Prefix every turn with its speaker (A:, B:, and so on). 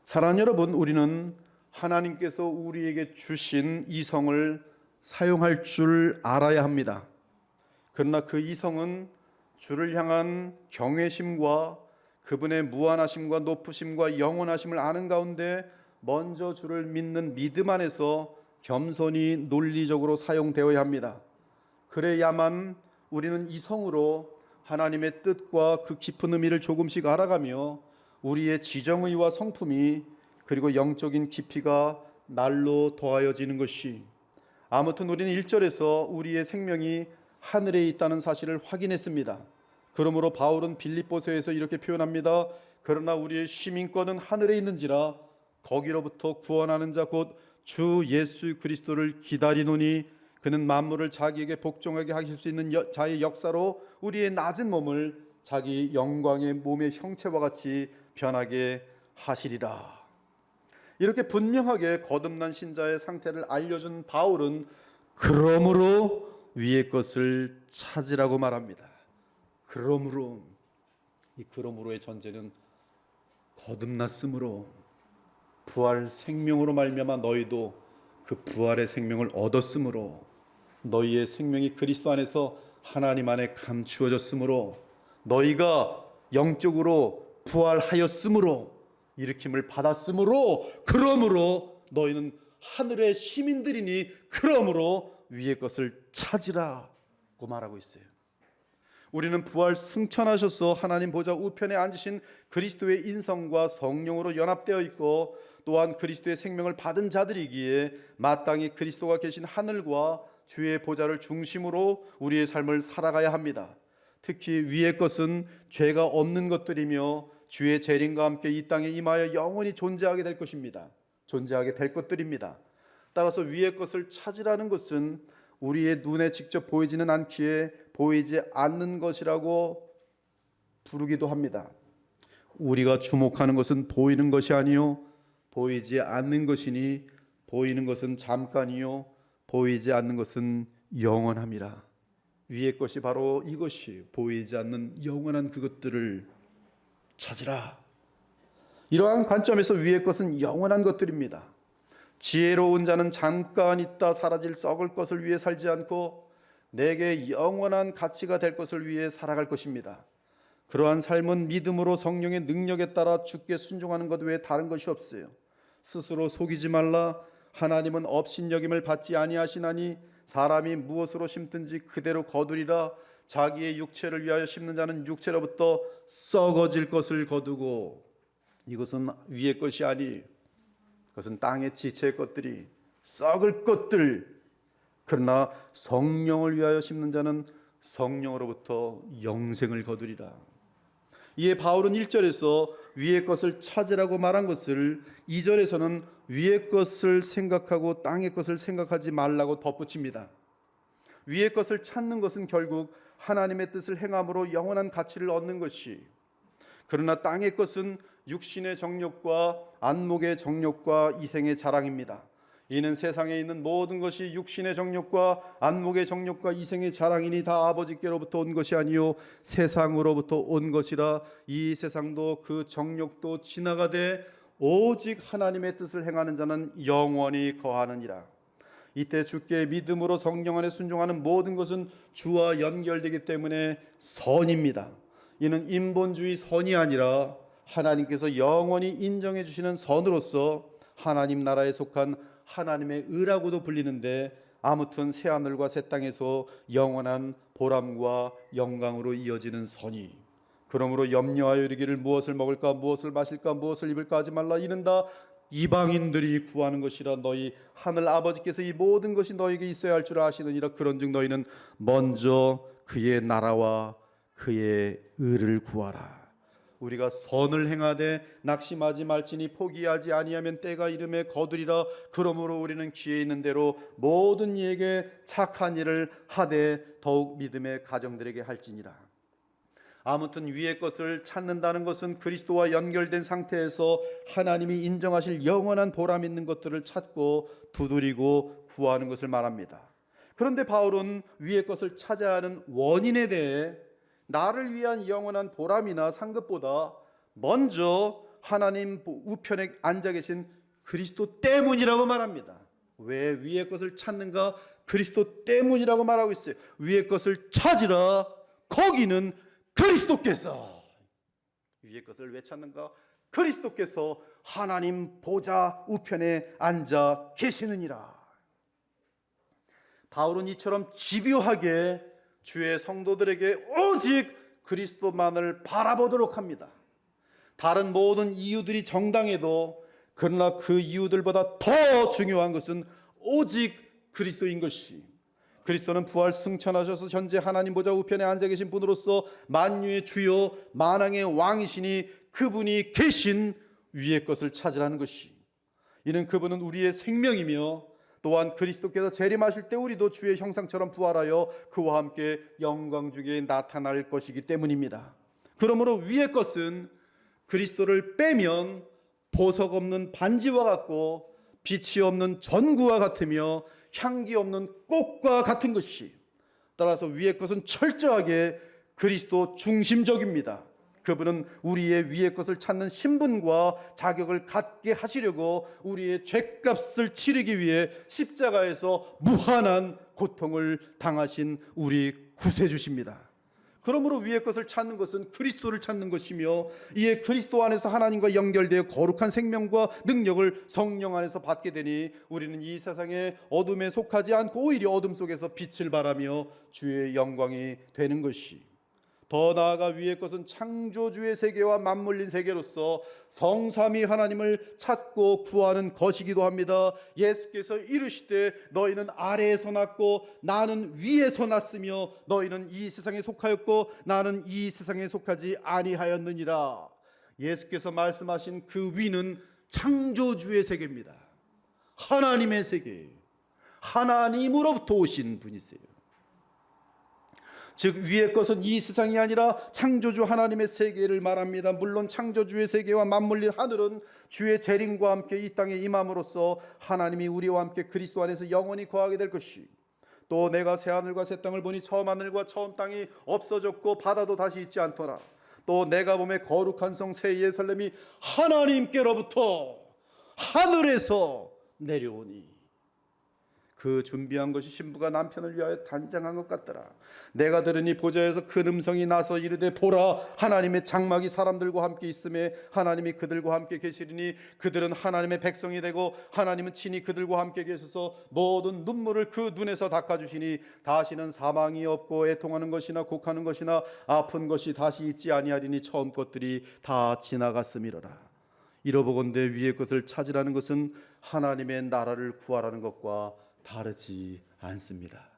A: 사랑하는 여러분, 우리는 하나님께서 우리에게 주신 이성을 사용할 줄 알아야 합니다. 그러나 그 이성은 주를 향한 경외심과 그분의 무한하심과 높으심과 영원하심을 아는 가운데 먼저 주를 믿는 믿음 안에서 겸손히 논리적으로 사용되어야 합니다. 그래야만 우리는 이성으로 하나님의 뜻과 그 깊은 의미를 조금씩 알아가며 우리의 지정의와 성품이 그리고 영적인 깊이가 날로 더하여지는 것이, 아무튼 우리는 1절에서 우리의 생명이 하늘에 있다는 사실을 확인했습니다. 그러므로 바울은 빌립보서에서 이렇게 표현합니다. 그러나 우리의 시민권은 하늘에 있는지라 거기로부터 구원하는 자 곧 주 예수 그리스도를 기다리노니 그는 만물을 자기에게 복종하게 하실 수 있는 자의 역사로 우리의 낮은 몸을 자기 영광의 몸의 형체와 같이 변하게 하시리라. 이렇게 분명하게 거듭난 신자의 상태를 알려준 바울은 그러므로 위의 것을 찾으라고 말합니다. 그러므로, 이 그러므로의 전제는 거듭났으므로, 부활 생명으로 말미암아 너희도 그 부활의 생명을 얻었으므로, 너희의 생명이 그리스도 안에서 하나님 안에 감추어졌으므로, 너희가 영적으로 부활하였으므로, 일으킴을 받았으므로, 그러므로 너희는 하늘의 시민들이니 그러므로 위의 것을 찾으라고 말하고 있어요. 우리는 부활 승천하셔서 하나님 보좌 우편에 앉으신 그리스도의 인성과 성령으로 연합되어 있고, 또한 그리스도의 생명을 받은 자들이기에 마땅히 그리스도가 계신 하늘과 주의 보좌를 중심으로 우리의 삶을 살아가야 합니다. 특히 위의 것은 죄가 없는 것들이며 주의 재림과 함께 이 땅에 임하여 영원히 존재하게 될 것입니다. 존재하게 될 것들입니다. 따라서 위의 것을 찾으라는 것은 우리의 눈에 직접 보이지는 않기에 보이지 않는 것이라고 부르기도 합니다. 우리가 주목하는 것은 보이는 것이 아니요 보이지 않는 것이니 보이는 것은 잠깐이요 보이지 않는 것은 영원함이라. 위의 것이 바로 이것이 보이지 않는 영원한 그것들을 찾으라. 이러한 관점에서 위의 것은 영원한 것들입니다. 지혜로운 자는 잠깐 있다 사라질 썩을 것을 위해 살지 않고 내게 영원한 가치가 될 것을 위해 살아갈 것입니다. 그러한 삶은 믿음으로 성령의 능력에 따라 주께 순종하는 것 외에 다른 것이 없어요. 스스로 속이지 말라. 하나님은 업신여김을 받지 아니하시나니 사람이 무엇으로 심든지 그대로 거두리라. 자기의 육체를 위하여 심는 자는 육체로부터 썩어질 것을 거두고, 이것은 위의 것이 아니, 그것은 땅의 지체의 것들이 썩을 것들. 그러나 성령을 위하여 심는 자는 성령으로부터 영생을 거두리라. 이에 바울은 1절에서 위의 것을 찾으라고 말한 것을 2절에서는 위의 것을 생각하고 땅의 것을 생각하지 말라고 덧붙입니다. 위의 것을 찾는 것은 결국 하나님의 뜻을 행함으로 영원한 가치를 얻는 것이, 그러나 땅의 것은 육신의 정욕과 안목의 정욕과 이생의 자랑입니다. 이는 세상에 있는 모든 것이 육신의 정욕과 안목의 정욕과 이생의 자랑이니 다 아버지께로부터 온 것이 아니요 세상으로부터 온 것이라. 이 세상도 그 정욕도 지나가되 오직 하나님의 뜻을 행하는 자는 영원히 거하느니라. 이때 주께 믿음으로 성령 안에 순종하는 모든 것은 주와 연결되기 때문에 선입니다. 이는 인본주의 선이 아니라 하나님께서 영원히 인정해 주시는 선으로서 하나님 나라에 속한 하나님의 의라고도 불리는데, 아무튼 새하늘과 새 땅에서 영원한 보람과 영광으로 이어지는 선이, 그러므로 염려하여 이르기를 무엇을 먹을까 무엇을 마실까 무엇을 입을까 하지 말라. 이는 다 이방인들이 구하는 것이라. 너희 하늘 아버지께서 이 모든 것이 너에게 있어야 할 줄 아시느니라. 그런즉 너희는 먼저 그의 나라와 그의 의를 구하라. 우리가 선을 행하되 낙심하지 말지니 포기하지 아니하면 때가 이름에 거두리라. 그러므로 우리는 기회 있는 대로 모든 이에게 착한 일을 하되 더욱 믿음의 가정들에게 할지니라. 아무튼 위의 것을 찾는다는 것은 그리스도와 연결된 상태에서 하나님이 인정하실 영원한 보람 있는 것들을 찾고 두드리고 구하는 것을 말합니다. 그런데 바울은 위의 것을 찾아야 하는 원인에 대해 나를 위한 영원한 보람이나 상급보다 먼저 하나님 우편에 앉아 계신 그리스도 때문이라고 말합니다. 왜 위의 것을 찾는가? 그리스도 때문이라고 말하고 있어요. 위의 것을 찾으라. 거기는 그리스도께서. 위의 것을 왜 찾는가? 그리스도께서 하나님 보좌 우편에 앉아 계시느니라. 바울은 이처럼 집요하게 주의 성도들에게 오직 그리스도만을 바라보도록 합니다. 다른 모든 이유들이 정당해도 그러나 그 이유들보다 더 중요한 것은 오직 그리스도인 것이, 그리스도는 부활 승천하셔서 현재 하나님 보좌 우편에 앉아 계신 분으로서 만유의 주요 만왕의 왕이시니 그분이 계신 위의 것을 찾으라는 것이, 이는 그분은 우리의 생명이며 또한 그리스도께서 재림하실 때 우리도 주의 형상처럼 부활하여 그와 함께 영광 중에 나타날 것이기 때문입니다. 그러므로 위의 것은 그리스도를 빼면 보석 없는 반지와 같고 빛이 없는 전구와 같으며 향기 없는 꽃과 같은 것이, 따라서 위의 것은 철저하게 그리스도 중심적입니다. 그분은 우리의 위의 것을 찾는 신분과 자격을 갖게 하시려고 우리의 죗값을 치르기 위해 십자가에서 무한한 고통을 당하신 우리 구세주십니다. 그러므로 위의 것을 찾는 것은 그리스도를 찾는 것이며, 이에 그리스도 안에서 하나님과 연결되어 거룩한 생명과 능력을 성령 안에서 받게 되니 우리는 이 세상의 어둠에 속하지 않고 오히려 어둠 속에서 빛을 발하며 주의 영광이 되는 것이, 더 나아가 위의 것은 창조주의 세계와 맞물린 세계로서 성삼위 하나님을 찾고 구하는 것이기도 합니다. 예수께서 이르시되 너희는 아래에서 났고 나는 위에서 났으며 너희는 이 세상에 속하였고 나는 이 세상에 속하지 아니하였느니라. 예수께서 말씀하신 그 위는 창조주의 세계입니다. 하나님의 세계, 하나님으로부터 오신 분이세요. 즉 위의 것은 이 세상이 아니라 창조주 하나님의 세계를 말합니다. 물론 창조주의 세계와 맞물린 하늘은 주의 재림과 함께 이 땅에 임함으로써 하나님이 우리와 함께 그리스도 안에서 영원히 거하게 될 것이, 또 내가 새 하늘과 새 땅을 보니 처음 하늘과 처음 땅이 없어졌고 바다도 다시 있지 않더라. 또 내가 보매 거룩한 성 새 예루살렘이 하나님께로부터 하늘에서 내려오니, 그 준비한 것이 신부가 남편을 위하여 단장한 것 같더라. 내가 들으니 보좌에서 큰 음성이 나서 이르되 보라, 하나님의 장막이 사람들과 함께 있음에 하나님이 그들과 함께 계시리니 그들은 하나님의 백성이 되고 하나님은 친히 그들과 함께 계셔서 모든 눈물을 그 눈에서 닦아주시니 다시는 사망이 없고 애통하는 것이나 곡하는 것이나 아픈 것이 다시 있지 아니하리니 처음 것들이 다 지나갔음이로라. 이러보건대 위의 것을 찾으라는 것은 하나님의 나라를 구하라는 것과 다르지 않습니다.